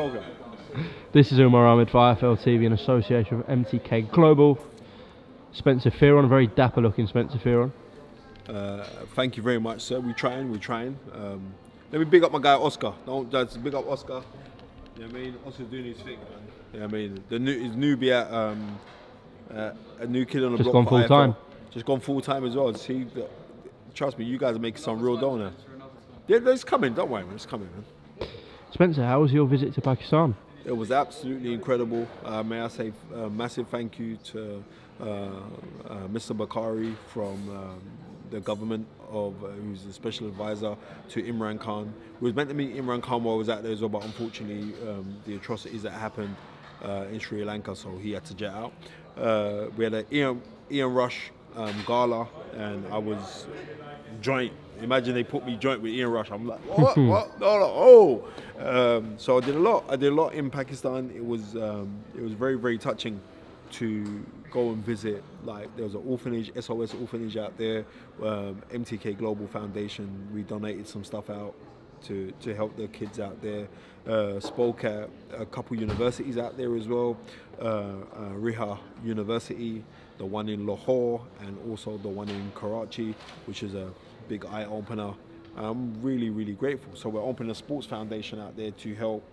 joking. This is Umar Ahmed for IFL TV in association with MTK Global. Spencer Fearon, a very dapper looking Spencer Fearon. Thank you very much, sir. We're trying. Let me big up my guy Oscar. Don't just big up Oscar. You know what I mean? Oscar's doing his thing, man. You know what I mean? His newbie at a new kid on the Just block. gone full time. Just gone full time as well. See, trust me, you guys are making some real dough now. Yeah, it's coming. Don't worry, man. It's coming, man. Spencer, how was your visit to Pakistan? It was absolutely incredible. May I say a massive thank you to Mr. Bakari from the government who's the special advisor to Imran Khan. We was meant to meet Imran Khan while I was out there as well, but unfortunately the atrocities that happened in Sri Lanka, so he had to jet out. We had an Ian Rush gala, and I was joint. Imagine they put me joint with Ian Rush. I'm like, what? What? No. So I did a lot in Pakistan. It was very, very touching to go and visit. Like, there was an orphanage, SOS orphanage out there. MTK Global Foundation, we donated some stuff out to help the kids out there. Spoke at a couple universities out there as well. Riha University, the one in Lahore, and also the one in Karachi, which is a big eye opener. I'm really, really grateful. So we're opening a sports foundation out there to help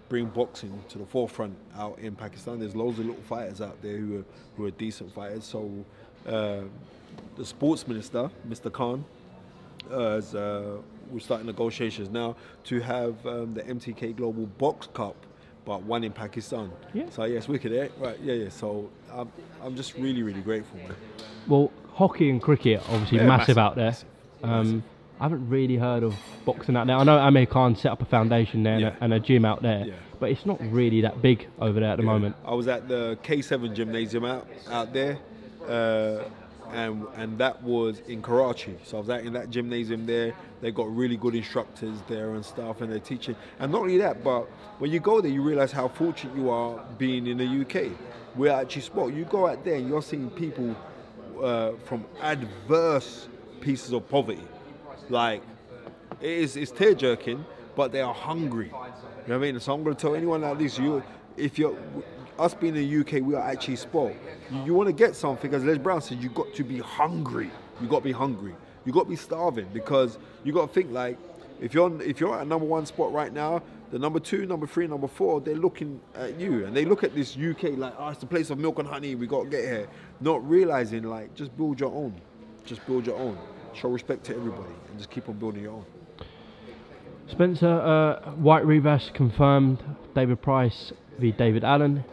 bring boxing to the forefront out in Pakistan. There's loads of little fighters out there who are decent fighters. So the sports minister, Mr. Khan, we're starting negotiations now to have the MTK Global Box Cup, but one in Pakistan. Yeah. So yes, wicked, eh? Right? Yeah. So I'm just really, really grateful, man. Well, hockey and cricket obviously massive out there. Massive. I haven't really heard of boxing out there. I know Amir Khan set up a foundation there and a gym out there, but it's not really that big over there at the moment. I was at the K7 gymnasium out there, and that was in Karachi. So I was out in that gymnasium there. They got really good instructors there and stuff, and they're teaching. And not only that, but when you go there, you realize how fortunate you are being in the UK. We're actually sport. You go out there and you're seeing people from adverse pieces of poverty. Like, it's tear-jerking, but they are hungry. You know what I mean? So I'm going to tell anyone like this, us being in the UK, we are actually sport. You want to get something, as Les Brown said, you've got to be hungry. You've got to be hungry. You've got to be starving, because you got to think, like, if you're at number one spot right now, the number 2, number 3, number 4, they're looking at you, and they look at this UK like, it's the place of milk and honey, we got to get here. Not realizing, like, just build your own. Just build your own. Show respect to everybody and just keep on building your own. Spencer, White Revash confirmed David Price v David Allen.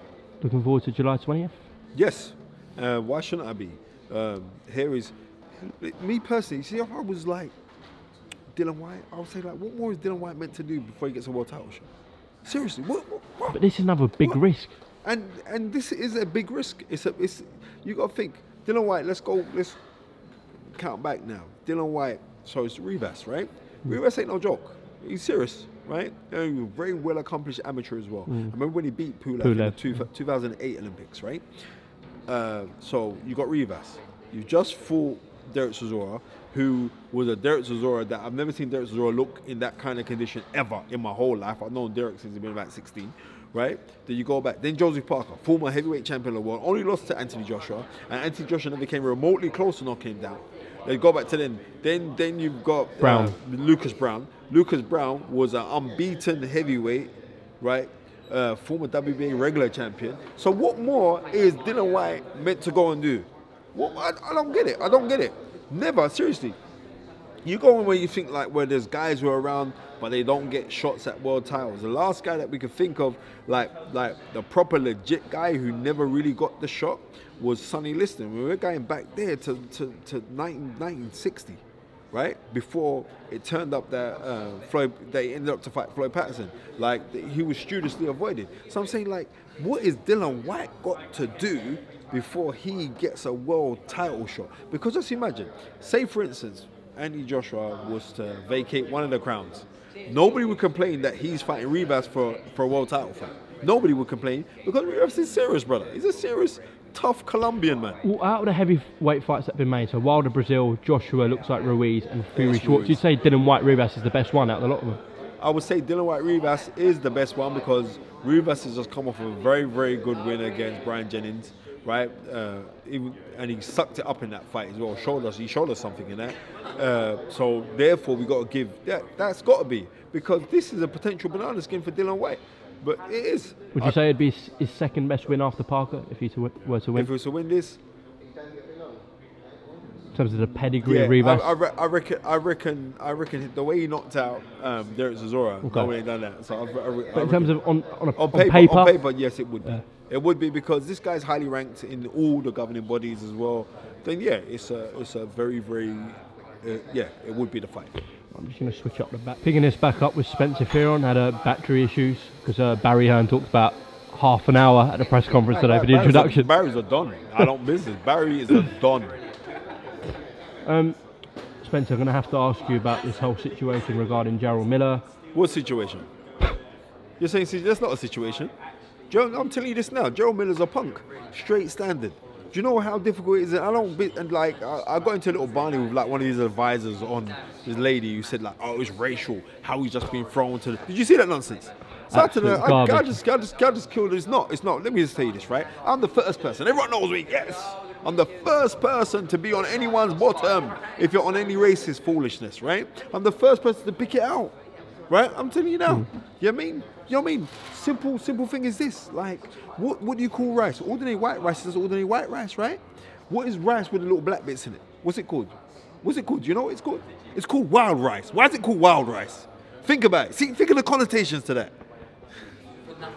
Looking forward to July 20th? Yes. Why shouldn't I be? Here is, me personally, see, if I was like Dillian Whyte, I would say, like, what more is Dillian Whyte meant to do before he gets a world title shot? Seriously, what? But this is another big risk. And this is a big risk. It's you got to think, Dillian Whyte, let's count back now. Dillian Whyte, so it's Rivas, right? Rivas ain't no joke. He's serious, right? And a very well accomplished amateur as well. I remember when he beat Pulev in the 2008 Olympics, right? So you got Rivas. You just fought Derek Chisora, who was a Derek Chisora that I've never seen Derek Chisora look in that kind of condition ever in my whole life. I've known Derek since he's been about 16. Right? Then you go back. Then Joseph Parker, former heavyweight champion of the world, only lost to Anthony Joshua, and Anthony Joshua never came remotely close to knocking him down. They go back to then you've got Lucas Brown. Lucas Brown was an unbeaten heavyweight, right? Former WBA regular champion. So what more is Dillian Whyte meant to go and do? I don't get it. I don't get it. Never, seriously. You go in where you think, like, where there's guys who are around but they don't get shots at world titles. The last guy that we could think of, like the proper legit guy who never really got the shot, was Sonny Liston. We're going back there to 1960, right? Before it turned up that they ended up to fight Floyd Patterson. Like, he was studiously avoided. So I'm saying, like, what is Dillian Whyte got to do before he gets a world title shot? Because just imagine, say for instance, Anthony Joshua was to vacate one of the crowns. Nobody would complain that he's fighting Rivas for a world title fight. Nobody would complain, because Rivas is serious, brother. He's a serious, tough Colombian man. Well, out of the heavyweight fights that have been made, so Wilder Brazil, Joshua looks like Ruiz, and Fury Schwartz, you'd say Dillian Whyte Rivas is the best one out of a lot of them. I would say Dylan White Rivas is the best one because Rivas has just come off a very, very good win against Brian Jennings, right? And he sucked it up in that fight as well. He showed us something in that. So therefore, we got to give that's got to be, because this is a potential banana skin for Dylan White. But it is. Would you say it'd be his second best win after Parker if he were to win? If he was to win this, in terms of the pedigree of Rivas? I reckon the way he knocked out Derek Chisora, no one ain't done that. So but in terms of on paper, yes, it would be. It would be, because this guy's highly ranked in all the governing bodies as well. Then yeah, it's a very, very it would be the fight. I'm just going to switch up the back. Picking this back up with Spencer Fearon, had battery issues because Barry Hearn talked about half an hour at the press conference today for the introduction. Barry's a don. I don't business. Barry is a don. Spencer, I'm going to have to ask you about this whole situation regarding Jarrell Miller. What situation? You're saying that's not a situation? I'm telling you this now. Jarrell Miller's a punk, straight standard. Do you know how difficult it is? I got into a little barney with like one of his advisors on this lady who said like, oh, it was racial, how he's just been thrown to the... Did you see that nonsense? God just killed it. It's not. Let me just tell you this, right? I'm the first person. Everyone knows me. Yes. I'm the first person to be on anyone's bottom if you're on any racist foolishness, right? I'm the first person to pick it out, right? I'm telling you now. You know what I mean? Simple thing is this. Like, what do you call rice? Ordinary white rice is ordinary white rice, right? What is rice with the little black bits in it? What's it called? Do you know what it's called? It's called wild rice. Why is it called wild rice? Think about it. Think of the connotations to that.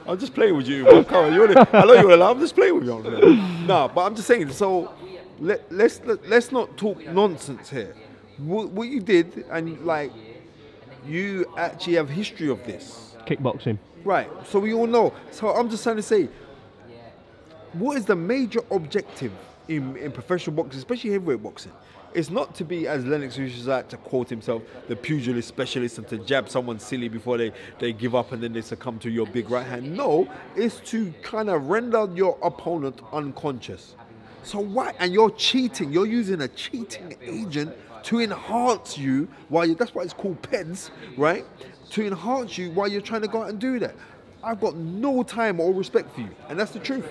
I'm just playing with you, man. Come on, I know you want to laugh. I'm just playing with you. No, but I'm just saying. So let's not talk nonsense here. What you did, and like, you actually have history of this. Kickboxing. Right. So we all know. So I'm just trying to say, what is the major objective in professional boxing, especially heavyweight boxing? It's not to be, as Lennox used to quote himself, the pugilist specialist and to jab someone silly before they give up and then they succumb to your big right hand. No, it's to kind of render your opponent unconscious. So why? And you're cheating. You're using a cheating agent to enhance you that's why it's called PEDS, right? To enhance you while you're trying to go out and do that. I've got no time or respect for you, and that's the truth.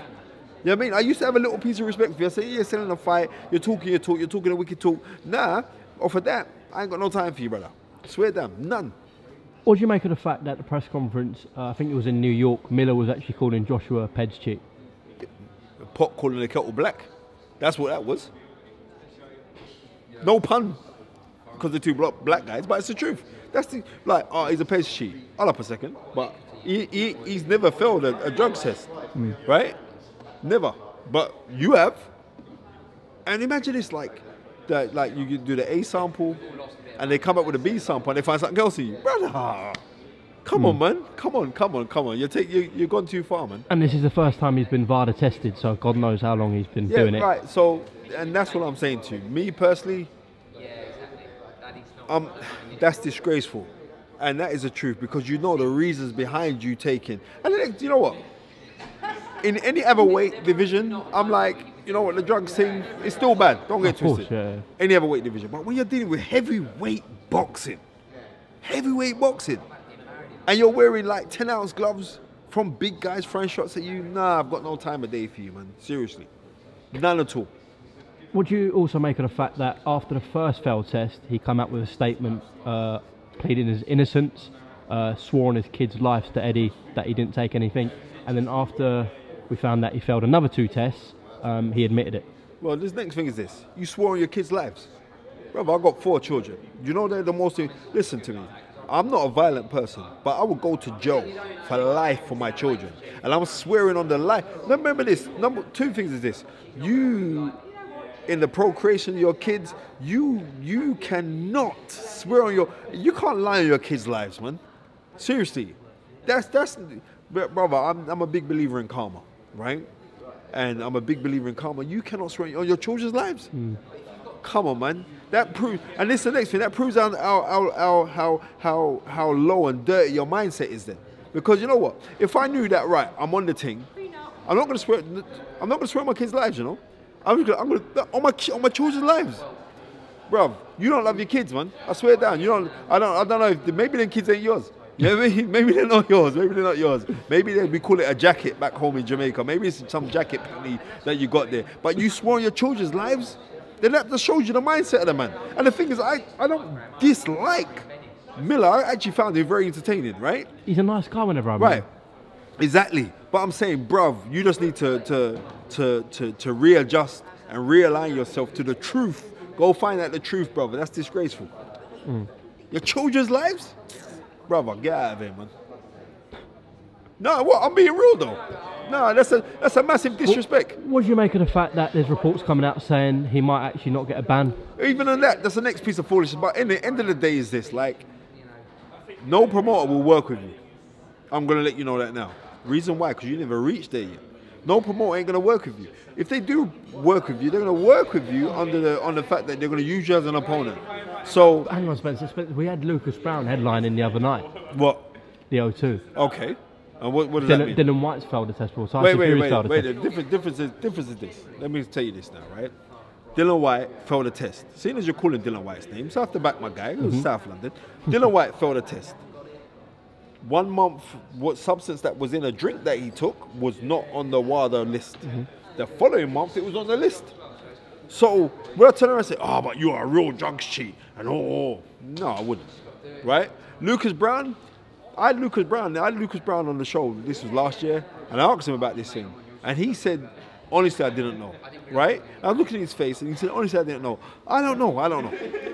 You know what I mean? I used to have a little piece of respect for you. I say, you're selling a fight, you're talking a wicked talk. Nah, off of that, I ain't got no time for you, brother. Swear down, none. What do you make of the fact that at the press conference, I think it was in New York, Miller was actually calling Joshua Peds cheat? Pot calling the kettle black. That's what that was. No pun, because they're two black guys, but it's the truth. That's the, like, oh, he's a Peds cheat. Hold up a second, but he's never failed a drug test, right? Never, but you have. And imagine this, like you do the A sample, and they come up with a B sample, and they find something else in you, brother. Come on, man. Come on. You've gone too far, man. And this is the first time he's been VADA tested, so God knows how long he's been doing it. Yeah, right. So, and that's what I'm saying to you. Me personally, that's disgraceful, and that is the truth, because you know the reasons behind you taking. And then, you know what? In any other weight division, I'm like, you know what, the drugs thing is still bad. Don't get twisted. Yeah. Any other weight division. But when you're dealing with heavyweight boxing, and you're wearing like 10-ounce gloves from big guys throwing shots at you, nah, I've got no time of day for you, man. Seriously. None at all. Would you also make of the fact that after the first failed test, he come out with a statement pleading his innocence, swore on his kids' lives to Eddie that he didn't take anything, and then after we found that he failed another 2 tests, he admitted it. Well, this next thing is this. You swore on your kids' lives. Brother, I've got 4 children. You know they're the most... Listen to me. I'm not a violent person, but I would go to jail for life for my children. And I'm swearing on the life. Remember this. 2 things is this. You, in the procreation of your kids, you cannot swear on you can't lie on your kids' lives, man. Seriously. Brother, I'm a big believer in karma, right? And I'm a big believer in karma. You cannot swear on your children's lives. Come on, man. That proves, and this is the next thing. That proves how low and dirty your mindset is then. Because you know what? If I knew that, right, I'm on the thing. I'm not gonna swear. I'm not gonna swear on my kids' lives. You know, I'm gonna on my children's lives, bro. You don't love your kids, man. I swear down. You don't. I don't know if maybe them kids ain't yours. Yeah, maybe they're not yours. Maybe they're not yours. Maybe we call it a jacket back home in Jamaica. Maybe it's some jacket penny that you got there. But you swore on your children's lives. Then that just shows you the mindset of the man. And the thing is, I don't dislike Miller. I actually found him very entertaining, right? He's a nice guy whenever I meet Right. him. Exactly. But I'm saying, bruv, you just need to readjust and realign yourself to the truth. Go find out the truth, brother. That's disgraceful. Your children's lives? Brother, get out of here, man. No, what? I'm being real, though. No, that's a massive disrespect. What do you make of the fact that there's reports coming out saying he might actually not get a ban? Even on that, that's the next piece of foolishness. But in the end of the day is this, like, no promoter will work with you. I'm going to let you know that now. Reason why? Because you never reached there yet. No promoter ain't going to work with you. If they do work with you, they're going to work with you on the fact that they're going to use you as an opponent. So, Hang on, Spencer. We had Lucas Brown headlining the other night, what? the O2. Okay. And what does that mean? Dylan White's failed the test. Tyson Wait. Fury's failed the The test. difference is this. Let me tell you this now, right? Dylan White failed a test. Seeing as you're calling Dylan White's name, so I have to back my guy. It was South London. Dylan White failed a test. 1 month, what substance that was in a drink that he took was not on the WADA list. The following month, it was on the list. So when I turn around and say, "Oh, but you are a real drugs cheat," and no, I wouldn't. Right? Lucas Brown. I had Lucas Brown on the show. This was last year, and I asked him about this thing, and he said, "Honestly, I didn't know." Right? And I was looking at his face, and he said, "Honestly, I didn't know." I don't know.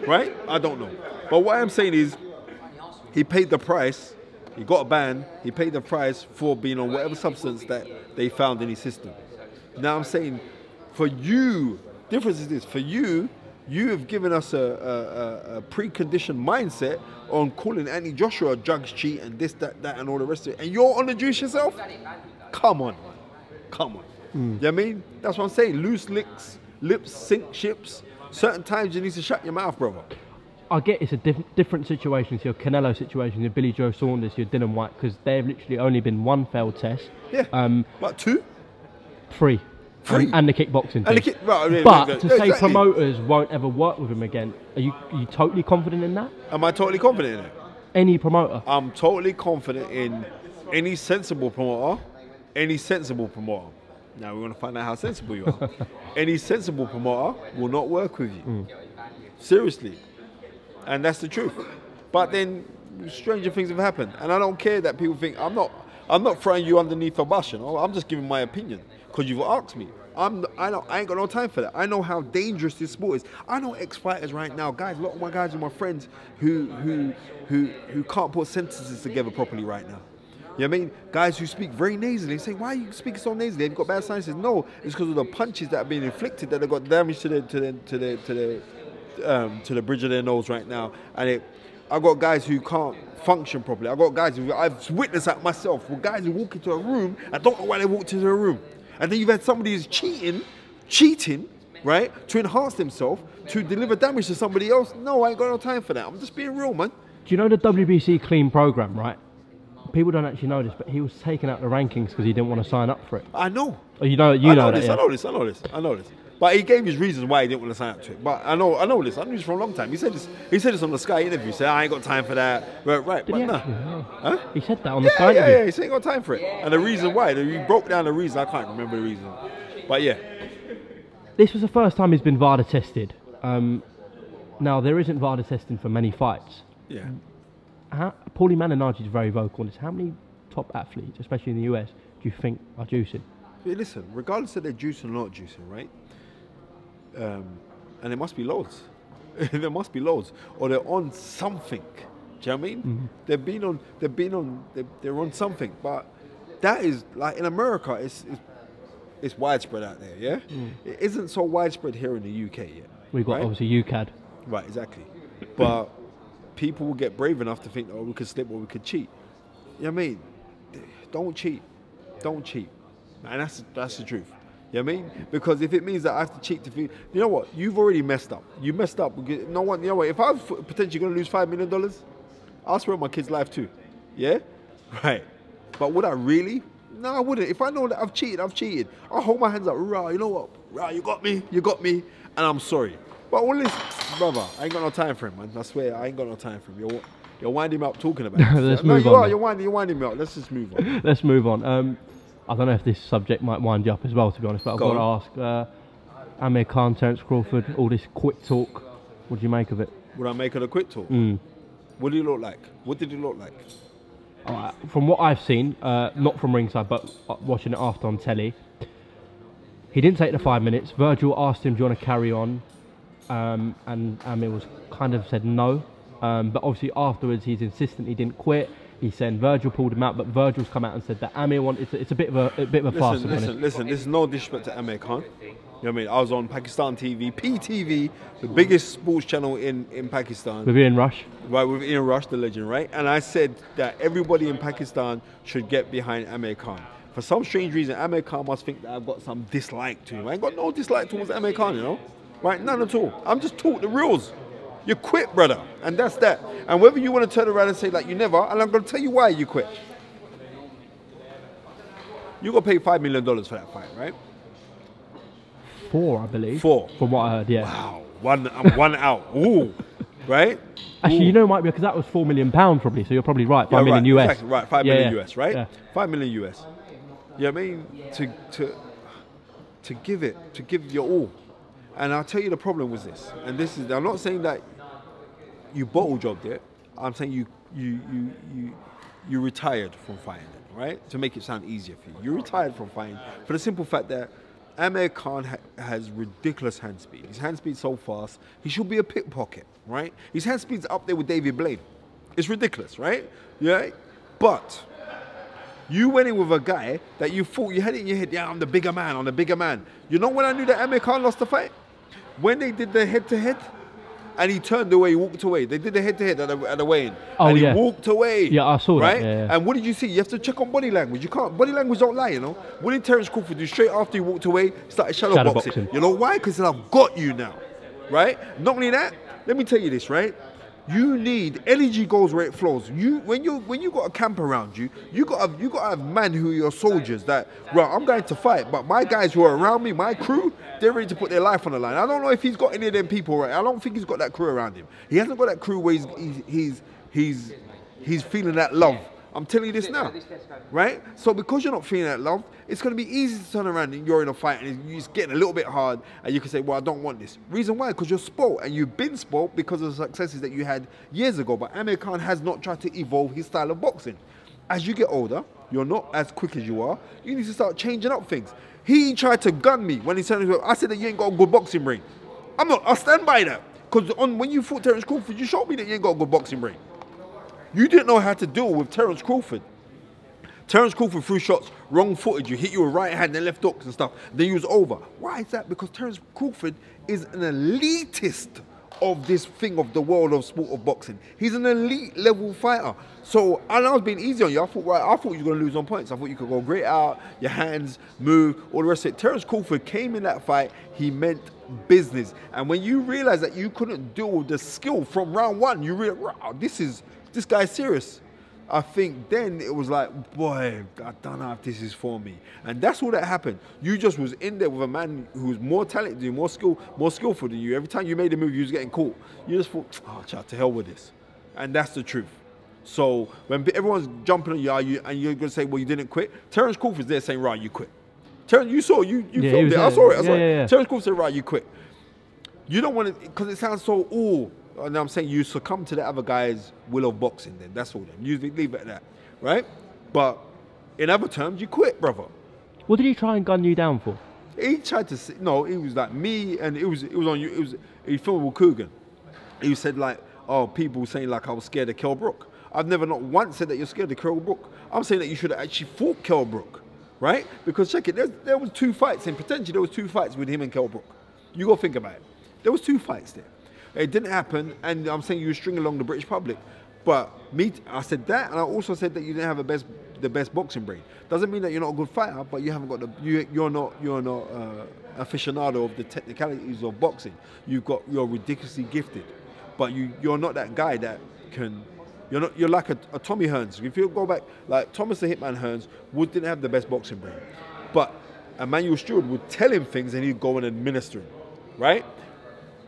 Right? I don't know. But what I'm saying is, he paid the price. He got a ban. He paid the price for being on whatever substance that they found in his system. Now I'm saying, for you, difference is this: for you have given us a preconditioned mindset on calling Anthony Joshua a drugs cheat and this, that, and all the rest of it, and you're on the juice yourself. Come on. You know what I mean? That's what I'm saying. Loose lips sink ships. Certain times you need to shut your mouth, brother. I get it's a different situation to your Canelo situation, your Billy Joe Saunders, your Dylan White, because they've literally only been one failed test. Yeah. What, 2? 3. Three. And the kickboxing And thing. right, But to say exactly. promoters won't ever work with him again, are you totally confident in that? Am I totally confident in it? Any promoter? I'm totally confident in any sensible promoter. Now we're going to find out how sensible you are. Any sensible promoter will not work with you. Seriously. And that's the truth. But then stranger things have happened. And I don't care that people think I'm not throwing you underneath a bus, you know. I'm just giving my opinion because you've asked me. I ain't got no time for that. I know how dangerous this sport is. I know ex-fighters right now, guys. A lot of my guys are my friends who can't put sentences together properly right now. You know what I mean? Guys who speak very nasally. Say, why are you speaking so nasally? Have you got bad sinuses? No, it's because of the punches that have been inflicted that have got damage to the bridge of their nose right now. And I got guys who can't function properly. I got guys who I've witnessed that myself. With guys who walk into a room, I don't know why they walked into a room. And then you've had somebody who's cheating, right, to enhance themselves, to deliver damage to somebody else. No, I ain't got no time for that. I'm just being real, man. Do you know the WBC clean program, right? People don't actually know this, but he was taking out the rankings because he didn't want to sign up for it. I know. Oh, you know that. Yeah. I know this. But he gave his reasons why he didn't want to sign up to it. But I know this. I knew this for a long time. He said this on the Sky interview. He said, I ain't got time for that. Right. Did But he no. actually? Yeah. Huh? He said that on the Sky interview. Yeah, he said he ain't got time for it. And the reason why, he broke down the reason. I can't remember the reason. But yeah. This was the first time he's been VADA tested. Now, there isn't VADA testing for many fights. Yeah. Paulie Malignaggi is very vocal on this. How many top athletes, especially in the US, do you think are juicing? Hey, listen, regardless of they're juicing or not juicing, right? And there must be loads. There must be loads. Or they're on something. Do you know what I mean? Mm-hmm. They're on something. But that is, like in America, it's widespread out there, yeah? It isn't so widespread here in the UK yet. We've got obviously UCAD. Right, exactly. But people will get brave enough to think, oh, we could slip or we could cheat. You know what I mean? Don't cheat. Don't cheat. And that's the truth. You know what I mean? Because if it means that I have to cheat to feel, you know what? You've already messed up. You messed up. No one, you know what? If I was potentially going to lose $5 million, I'll swear on my kid's life too. Yeah? Right. But would I really? No, I wouldn't. If I know that I've cheated, I've cheated. I'll hold my hands up. Rah, you know what? Rah, you got me, and I'm sorry. But all this, brother, I ain't got no time for him, man. I swear, I ain't got no time for him. You're winding me up talking about it. Let's No, move you on are. then. You're winding me up. Let's just move on. Let's move on. I don't know if this subject might wind you up as well, to be honest, but I've Go got to ask, Amir Khan, Terence Crawford, all this quit talk, what do you make of it? Would I make it a quick talk? Mm. What do you look like? What did he look like? From what I've seen, not from ringside, but watching it after on telly, he didn't take the 5 minutes. Virgil asked him, do you want to carry on? And Amir was kind of said no. But obviously afterwards, he's insistent he didn't quit. He's saying Virgil pulled him out, but Virgil's come out and said that Amir wanted. It's a bit of a farce. Listen. This is no disrespect to Amir Khan. You know what I mean? I was on Pakistan TV, PTV, the biggest sports channel in Pakistan. With Ian Rush. Right, with Ian Rush, the legend, right? And I said that everybody in Pakistan should get behind Amir Khan. For some strange reason, Amir Khan must think that I've got some dislike to him. I ain't got no dislike towards Amir Khan, you know? Right? None at all. I'm just talking the rules. You quit, brother. And that's that. And whether you want to turn around and say, like, you never, and I'm going to tell you why you quit. You got to pay $5 million for that fight, right? 4, I believe. 4. From what I heard, yeah. Wow. One out. Ooh. Right? Actually, you know, it might be because that was £4 million probably, so you're probably right. 5 million US. Exactly, right, 5 million US, right? Yeah. 5 million US. You know what I mean? To give your all. And I'll tell you the problem was this. And this is, I'm not saying that you bottle jobbed it. I'm saying you retired from fighting it, right? To make it sound easier for you. You retired from fighting for the simple fact that Amir Khan has ridiculous hand speed. His hand speed's so fast, he should be a pickpocket, right? His hand speed's up there with David Blaine. It's ridiculous, right? Yeah. But you went in with a guy that you thought, you had it in your head, yeah, I'm the bigger man. You know when I knew that Amir Khan lost the fight? When they did the head-to-head, and he turned away, he walked away. They did the head-to-head at the weigh-in. Oh, and he yeah. walked away. Yeah, I saw that. Right? Yeah. And what did you see? You have to check on body language. You can't. Body language don't lie, you know. What did Terence Crawford do? Straight after he walked away, started shadow boxing. You know why? Because I've got you now. Right? Not only that, let me tell you this, right? You need energy goes where it flows. When you got a camp around you, you got to have men who are your soldiers that, right, I'm going to fight, but my guys who are around me, my crew, they're ready to put their life on the line. I don't know if he's got any of them people, right? I don't think he's got that crew around him. He hasn't got that crew where he's feeling that love. I'm telling you this now, right? So because you're not feeling that love, it's going to be easy to turn around and you're in a fight and it's getting a little bit hard and you can say, well, I don't want this. Reason why? Because you're spoiled and you've been spoiled because of the successes that you had years ago. But Amir Khan has not tried to evolve his style of boxing. As you get older, you're not as quick as you are. You need to start changing up things. He tried to gun me when he said, I said that you ain't got a good boxing ring. I stand by that. Because when you fought Terence Crawford, you showed me that you ain't got a good boxing ring. You didn't know how to deal with Terence Crawford. Terence Crawford threw shots wrong-footed. You hit your right hand and left hooks and stuff. Then you was over. Why is that? Because Terence Crawford is an elitist of this thing of the world of sport of boxing. He's an elite level fighter. So, and I was being easy on you. I thought you were going to lose on points. I thought you could go great out, your hands, move, all the rest of it. Terence Crawford came in that fight, he meant business. And when you realize that you couldn't deal with the skill from round one, you realize, wow, this guy's serious. I think then it was like, boy, I don't know if this is for me. And that's all that happened. You just was in there with a man who was more talented than you, more skillful than you. Every time you made a move, you was getting caught. You just thought, oh, child, to hell with this. And that's the truth. So when everyone's jumping on you and you're going to say, well, you didn't quit. Terence Crawford's there saying, right, you quit. Terence, you saw, you filmed it. I saw it. Yeah. Terence Crawford said, right, you quit. You don't want to, because it sounds so, ooh. And I'm saying you succumb to the other guy's will of boxing then. That's all then. You leave it at that. Right? But in other terms, you quit, brother. What did he try and gun you down for? He tried to say, no, it was like me and it was on you. He filmed with Coogan. He said like, oh, people saying like I was scared of Kell Brook. I've never not once said that you're scared of Kell Brook. I'm saying that you should have actually fought Kell Brook. Right? Because check it, there was 2 fights and potentially there was 2 fights with him and Kell Brook. You got to think about it. There was 2 fights there. It didn't happen, and I'm saying you string along the British public. But I said that, and I also said that you didn't have the best boxing brain. Doesn't mean that you're not a good fighter, but you haven't got you're not aficionado of the technicalities of boxing. You're ridiculously gifted, but you're not that guy that can. You're like a Tommy Hearns. If you go back, like Thomas the Hitman Hearns didn't have the best boxing brain, but Emmanuel Stewart would tell him things and he'd go and administer them, right?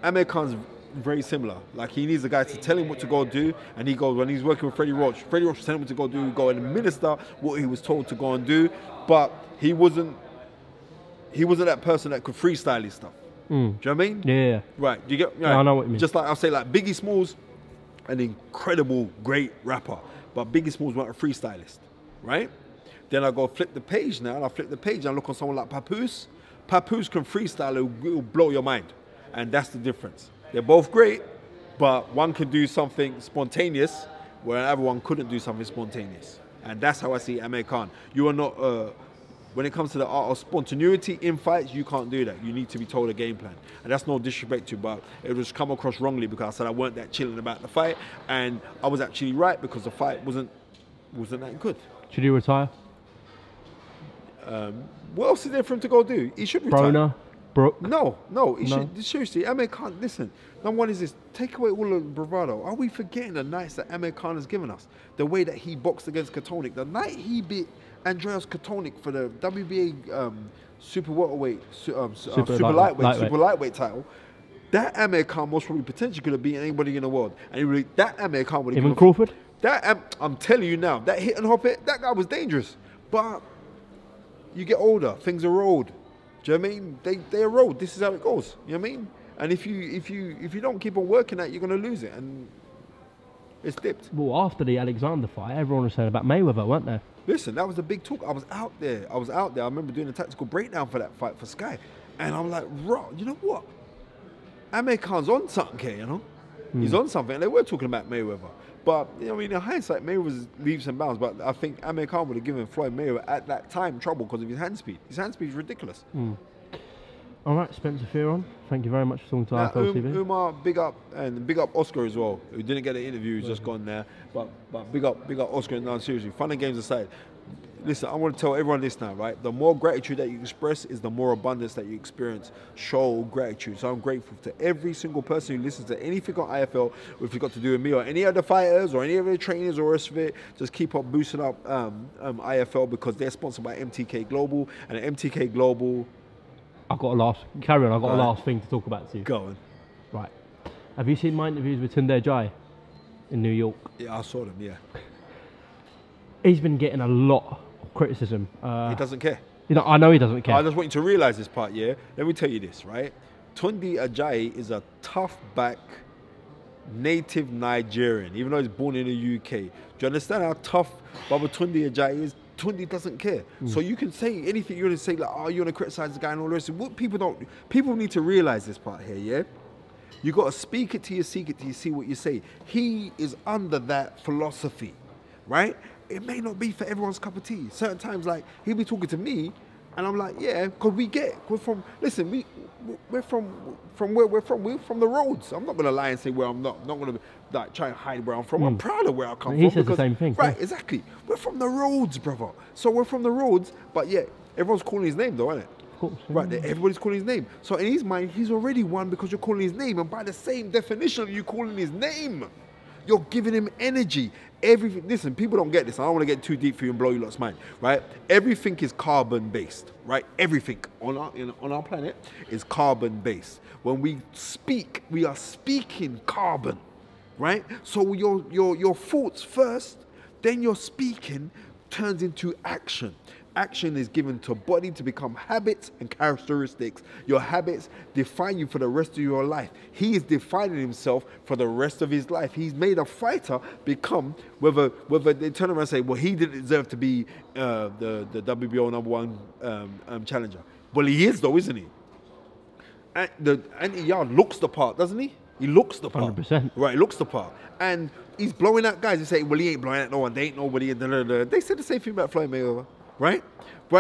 Amir Khan's very similar. Like he needs a guy to tell him what to go do, and he goes when he's working with Freddie Roach will tell him what to go do, go and administer what he was told to go and do. But he wasn't that person that could freestyle his stuff. Do you know what I mean? Yeah. Right. Do you get? Yeah, I know what you mean. Just like I'll say, like Biggie Smalls, an incredible, great rapper, but Biggie Smalls weren't a freestylist, right? Then I go flip the page now, and I flip the page and I look on someone like Papoose. Papoose can freestyle, it'll blow your mind. And that's the difference. They're both great, but one could do something spontaneous, where the other one couldn't do something spontaneous. And that's how I see Amir Khan. You are not, when it comes to the art of spontaneity in fights, you can't do that. You need to be told a game plan. And that's no disrespect to, but it was come across wrongly because I said I weren't that chilling about the fight. And I was actually right because the fight wasn't that good. Should he retire? What else is there for him to go do? He should retire. Broner, Brook. No. He should, seriously, Amir Khan, listen, number one is this, take away all the bravado. Are we forgetting the nights that Amir Khan has given us? The way that he boxed against Kotonik. The night he beat Andreas Kotonik for the WBA super welterweight, super lightweight title. That Amir Khan most probably potentially could have beaten anybody in the world. And that Amir Khan would have Even Crawford? I'm telling you now, that hit and hop it, that guy was dangerous. But you get older, things erode. Do you know what I mean? They erode. This is how it goes. You know what I mean? And if you don't keep on working at it, you're gonna lose it. And it's dipped. Well, after the Alexander fight, everyone was saying about Mayweather, weren't they? Listen, that was the big talk. I was out there. I remember doing a tactical breakdown for that fight for Sky. And I'm like, you know what? Amir Khan's on something here, you know? He's on something. And they were talking about Mayweather. But, you know, I mean, in hindsight, Mayweather was leaps and bounds. But I think Amir Khan would have given Floyd Mayweather at that time trouble because of his hand speed. His hand speed is ridiculous. All right, Spencer Fearon, thank you very much for talking to IFL TV. Umar, big up, and big up Oscar as well, who didn't get an interview, he's just gone there. But big up Oscar, and no, seriously, fun and games aside. Listen, I want to tell everyone this now, right? The more gratitude that you express is the more abundance that you experience. Show gratitude. So I'm grateful to every single person who listens to anything on IFL, if you've got to do with me or any other fighters or any other trainers or the rest of it. Just keep up boosting up IFL because they're sponsored by MTK Global, and MTK Global. I've got a last thing to talk about to you. Go on. Right. Have you seen my interviews with Tunde Jai in New York? Yeah, I saw them, yeah. He's been getting a lot of criticism. He doesn't care. You know, I know he doesn't care. I just want you to realise this part, yeah? Let me tell you this, right? Tunde Ajayi is a tough back native Nigerian, even though he's born in the UK. Do you understand how tough Baba Tunde Ajayi is? Tunde doesn't care. So you can say anything you're going to say, like, oh, you want to criticize the guy and all the rest. What people need to realize this part here, yeah? You got to speak it till you seek it till you see what you say. He is under that philosophy, right? It may not be for everyone's cup of tea. Certain times, like, he'll be talking to me, and I'm like, yeah, because we're from where we're from. We're from the roads. I'm not going to lie and say where I'm not going to like try and hide where I'm from. I'm proud of where I come from. He says the same thing. Right, yeah. Exactly. We're from the roads, brother. So we're from the roads, but yeah, everyone's calling his name though, isn't it? Of course. Right, everybody's calling his name. So in his mind, he's already won because you're calling his name. And by the same definition of you calling his name, you're giving him energy. Everything. Listen, people don't get this. I don't want to get too deep for you and blow your lot's mind, right? Everything is carbon-based, right? Everything on our planet is carbon-based. When we speak, we are speaking carbon, right? So your thoughts first, then your speaking turns into action. Action is given to body to become habits and characteristics. Your habits define you for the rest of your life. He is defining himself for the rest of his life. He's made a fighter become, whether they turn around and say, well, he didn't deserve to be the WBO #1 challenger. Well, he is though, isn't he? Anthony Yarde looks the part, doesn't he? He looks the part. 100%. Right, he looks the part. And he's blowing out guys. They say, well, he ain't blowing out no one. They ain't nobody. They said the same thing about Floyd Mayweather. Right?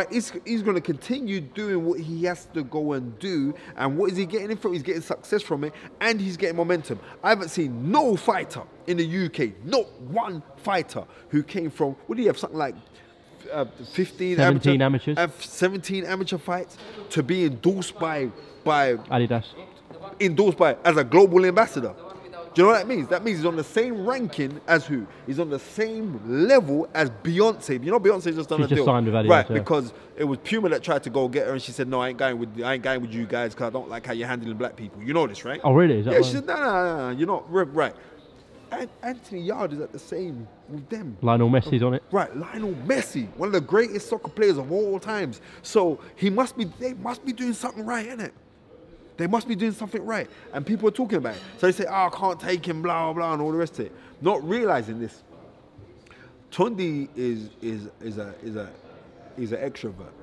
He's going to continue doing what he has to go and do. And what is he getting from? He's getting success from it, and he's getting momentum. I haven't seen no fighter in the UK, not one fighter who came from, what do you have, something like 17 amateurs. 17 amateur fights to be endorsed by Adidas. Endorsed by as a global ambassador. Do you know what that means? That means he's on the same ranking as who? He's on the same level as Beyonce. You know, Beyonce just done She's a just deal, signed with Adidas, right? yeah. Because it was Puma that tried to go get her, and she said, "No, I ain't going with you guys because I don't like how you're handling black people." You know this, right? Oh, really? Is that Yeah, why? she said, "No, you're not right." And Anthony Yard is at the same with them. Lionel Messi's on it. Right, Lionel Messi, one of the greatest soccer players of all times. So they must be doing something right, innit? They must be doing something right. And people are talking about it. So they say, oh, I can't take him, blah, blah, and all the rest of it. Not realizing this. Tundi is an extrovert,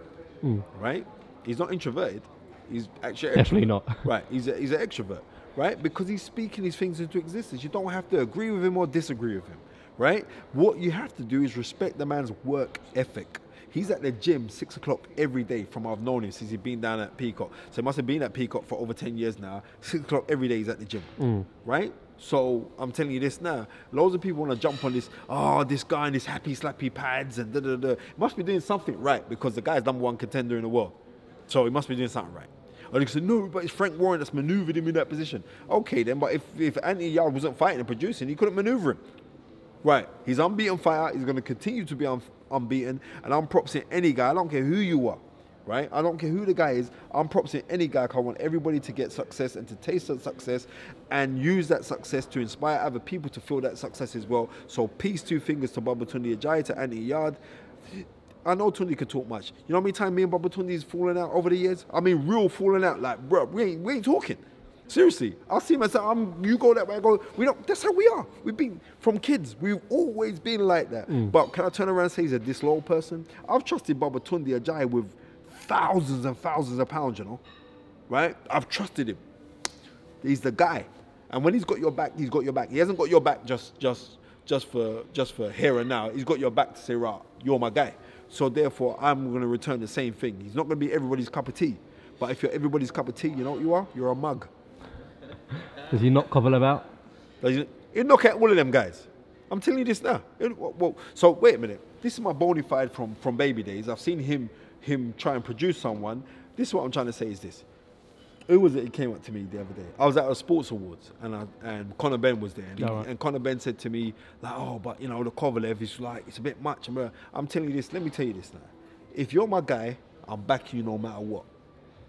right? He's not introverted. He's actually Definitely not. Right, he's an extrovert, right? Because he's speaking these things into existence. You don't have to agree with him or disagree with him, right? What you have to do is respect the man's work ethic. He's at the gym 6 o'clock every day from I've known him since he's been down at Peacock. So he must have been at Peacock for over 10 years now. 6 o'clock every day he's at the gym, right? So I'm telling you this now. Loads of people want to jump on this, oh, this guy and his happy slappy pads and da-da-da. Must be doing something right because the guy's #1 contender in the world. So he must be doing something right. Or they say, no, but it's Frank Warren that's maneuvered him in that position. Okay then, but if Anthony Yard wasn't fighting and producing, he couldn't maneuver him. Right, he's unbeaten fighter. He's going to continue to be unbeaten. And I'm propsing any guy. I don't care who you are, right? I don't care who the guy is. I'm propsing any guy because I want everybody to get success and to taste that success and use that success to inspire other people to feel that success as well. So peace, 2 fingers to Babatunde Ajayi, to Anthony Yard. I know Tundi can talk much. You know how many times me and Babatunde's falling out over the years? I mean, real falling out. Like, bro, we ain't talking. Seriously, I'll see myself. You go that way, I go. We don't. That's how we are. We've been from kids. We've always been like that. But can I turn around and say he's a disloyal person? I've trusted Babatunde Ajayi with thousands and thousands of pounds. You know, right? I've trusted him. He's the guy. And when he's got your back, he's got your back. He hasn't got your back just for here and now. He's got your back to say, right, you're my guy. So therefore, I'm going to return the same thing. He's not going to be everybody's cup of tea. But if you're everybody's cup of tea, you know what you are? You're a mug. Does he not cover about? He'll knock out all of them guys. I'm telling you this now. Well, so wait a minute. This is my bona fide from baby days. I've seen him try and produce someone. This is what I'm trying to say is this. Who was it? He came up to me the other day. I was at a sports awards and Conor Benn was there. And Conor Benn said to me, like, oh, but you know, the Kovalev is like, it's a bit much. I'm telling you this, let me tell you this now. If you're my guy, I'm backing you no matter what.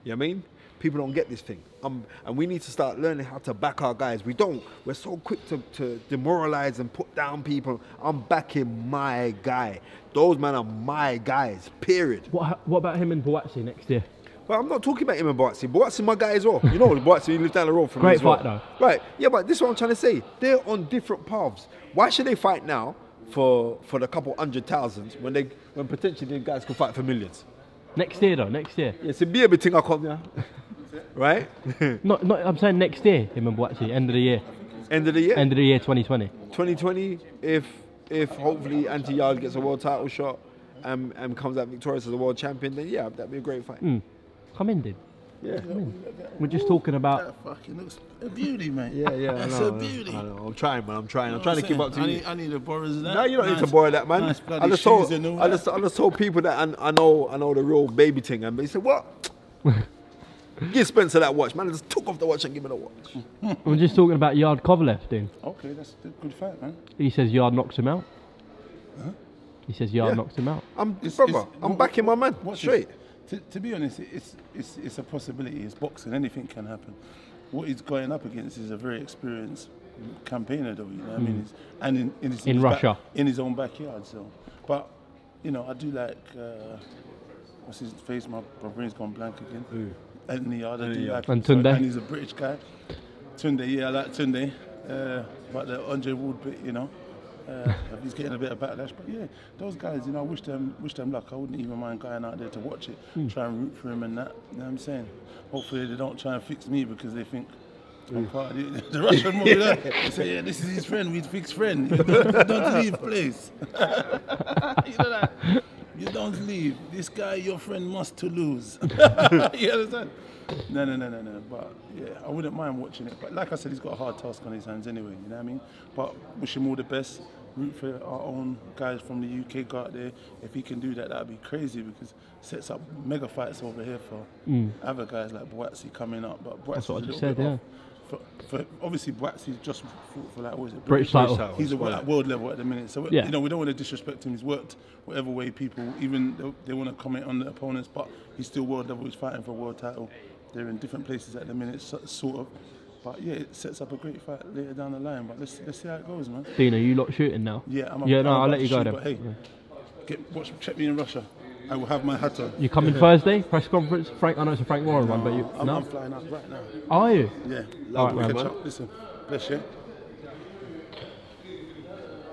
You know what I mean? People don't get this thing. And we need to start learning how to back our guys. We don't. We're so quick to demoralize and put down people. I'm backing my guy. Those men are my guys, period. What about him and Boatsi next year? Well, I'm not talking about him and Boatsi. Boatsi my guy as well. You know, Boatsi, he lives down the road from me Great as well. fight though. Right, yeah, but this is what I'm trying to say. They're on different paths. Why should they fight now for the couple 100,000 when potentially the guys could fight for millions? Next year though, next year. Yeah, it's a be a bit thing I come here. Right? Not. I'm saying next year, him and Boatsi, end of the year. End of the year? End of the year 2020. 2020, if hopefully Anthony Yard gets a world title shot and comes out victorious as a world champion, then yeah, that'd be a great fight. Come in, dude. Yeah. We're just talking about. That fucking looks a beauty, mate. Yeah, That's a beauty. I know. I'm trying, man. I'm trying to keep up to you. I need a borrow that. No, you don't need to borrow that, man. Nice bloody I just shoes and all I just told people that I know the real baby thing, and they said, what? Give Spencer that watch, man. I just took off the watch and give me the watch. We're just talking about Yard Kovalev, dude. Okay, that's a good fight, man. He says Yard knocks him out. Huh? He says Yard knocks him out. I'm backing my man straight. To be honest, it's a possibility. It's boxing. Anything can happen. What he's going up against is a very experienced campaigner, though. You know what I mean? In Russia, in his own backyard. So, but you know, I do like what's his face? My brain's gone blank again. Anthony Yard. I do like and him. Tunde. And he's a British guy. Tunde, yeah, I like Tunde. But the Andre Wood bit, you know. He's getting a bit of backlash, but yeah, those guys, you know, I wish them luck. I wouldn't even mind going out there to watch it, try and root for him and that. You know what I'm saying? Hopefully they don't try and fix me because they think I'm part of the Russian movie. They say, yeah, this is his friend, we fix friend. You don't leave, please. You know that? You don't leave. This guy, your friend, must to lose. You understand? No. But yeah, I wouldn't mind watching it. But like I said, he's got a hard task on his hands anyway, you know what I mean? But wish him all the best. Root for our own guys from the UK, go out there. If he can do that, that'd be crazy because it sets up mega fights over here for other guys like Boatsi coming up. But Boatsi's That's what I a just little said, bit yeah. off for obviously Wax, he's just fought for like, what is it? British title. He's at world level at the minute, so Yeah. you know we don't want to disrespect him. He's worked whatever way people, even they want to comment on the opponents, but he's still world level. He's fighting for a world title. They're in different places at the minute, sort of. But yeah, it sets up a great fight later down the line. But let's see how it goes, man. Dean, are you lot shooting now? Yeah, I'm I'll about let you to go shoot, then. But hey, check me in Russia. I will have my hat on. You coming Thursday? Press conference? Frank, I know it's a Frank Warren one, but you. I'm flying out right now. Are you? Yeah. All right, We'll catch man. up. Listen, bless you.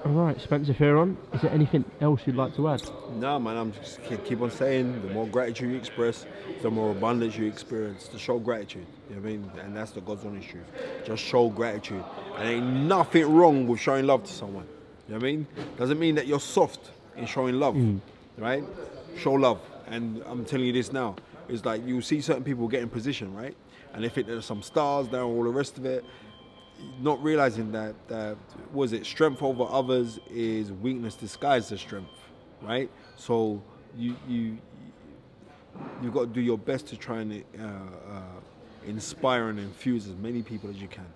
All right, Spencer Fearon. Is there anything else you'd like to add? No, man, I'm just keep on saying, the more gratitude you express, the more abundance you experience. To show gratitude, you know what I mean? And that's the God's honest truth. Just show gratitude. And ain't nothing wrong with showing love to someone. You know what I mean? Doesn't mean that you're soft in showing love, right? Show love. And I'm telling you this now. It's like you see certain people get in position, right? And they think there's some stars there and all the rest of it. Not realizing that, strength over others is weakness disguised as strength, right? So you've got to do your best to try and inspire and infuse as many people as you can.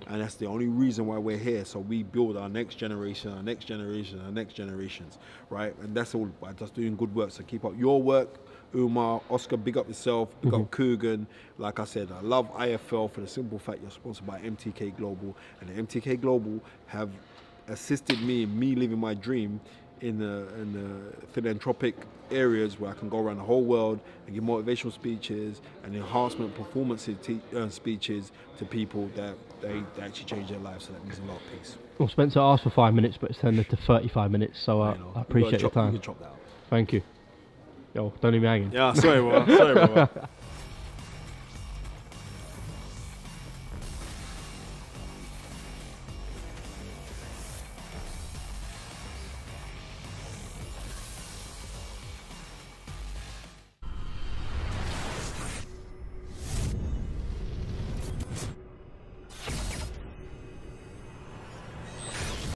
And that's the only reason why we're here. So we build our next generation, our next generation, our next generations, right? And that's all by just doing good work. So keep up your work. Umar, Oscar, big up yourself, big up Coogan. Like I said, I love IFL for the simple fact you're sponsored by MTK Global, and the MTK Global have assisted me in living my dream in the philanthropic areas where I can go around the whole world and give motivational speeches and enhancement performance speeches to people that they actually change their lives. So that means a lot of peace. Well, Spencer asked for 5 minutes, but it's turned into 35 minutes, so I appreciate your time. You can chop that out. Thank you. Yo, don't leave me hanging. Yeah, sorry, bro.